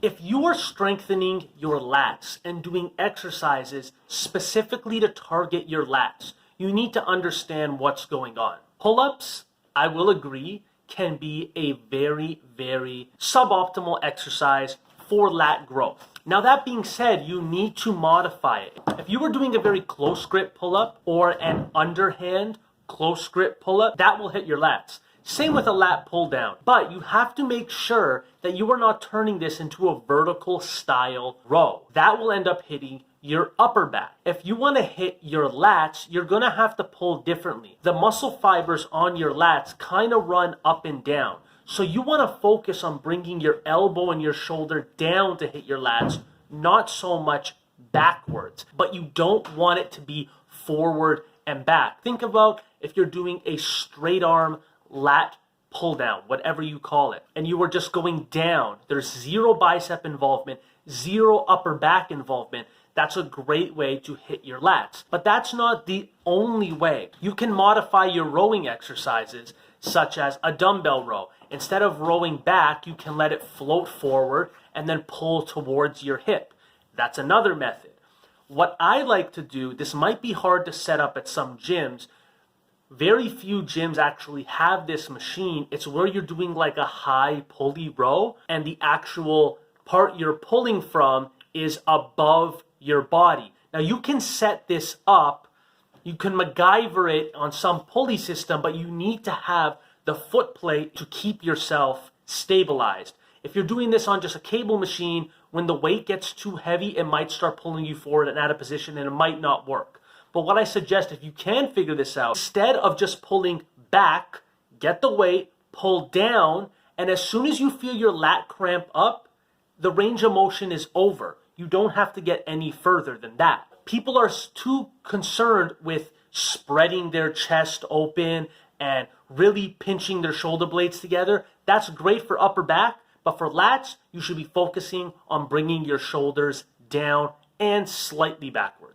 If you are strengthening your lats and doing exercises specifically to target your lats, you need to understand what's going on. Pull-ups, I will agree, can be a very, very suboptimal exercise for lat growth. Now that being said, you need to modify it. If you were doing a very close grip pull-up or an underhand close grip pull-up, that will hit your lats. Same with a lat pull down, but you have to make sure that you are not turning this into a vertical style row. That will end up hitting your upper back. If you want to hit your lats, you're going to have to pull differently. The muscle fibers on your lats kind of run up and down. So you want to focus on bringing your elbow and your shoulder down to hit your lats, not so much backwards. But you don't want it to be forward and back. Think about if you're doing a straight arm lat pull down, whatever you call it, and you were just going down. There's zero bicep involvement, zero upper back involvement. That's a great way to hit your lats. But that's not the only way. You can modify your rowing exercises, such as a dumbbell row. Instead of rowing back, you can let it float forward and then pull towards your hip. That's another method. What I like to do, this might be hard to set up at some gyms. Very few gyms actually have this machine. It's where you're doing like a high pulley row and the actual part you're pulling from is above your body. Now you can set this up, you can MacGyver it on some pulley system, but you need to have the foot plate to keep yourself stabilized. If you're doing this on just a cable machine, when the weight gets too heavy, it might start pulling you forward and out of position and it might not work. But what I suggest, if you can figure this out, instead of just pulling back, get the weight, pull down, and as soon as you feel your lat cramp up, the range of motion is over. You don't have to get any further than that. People are too concerned with spreading their chest open and really pinching their shoulder blades together. That's great for upper back, but for lats, you should be focusing on bringing your shoulders down and slightly backwards.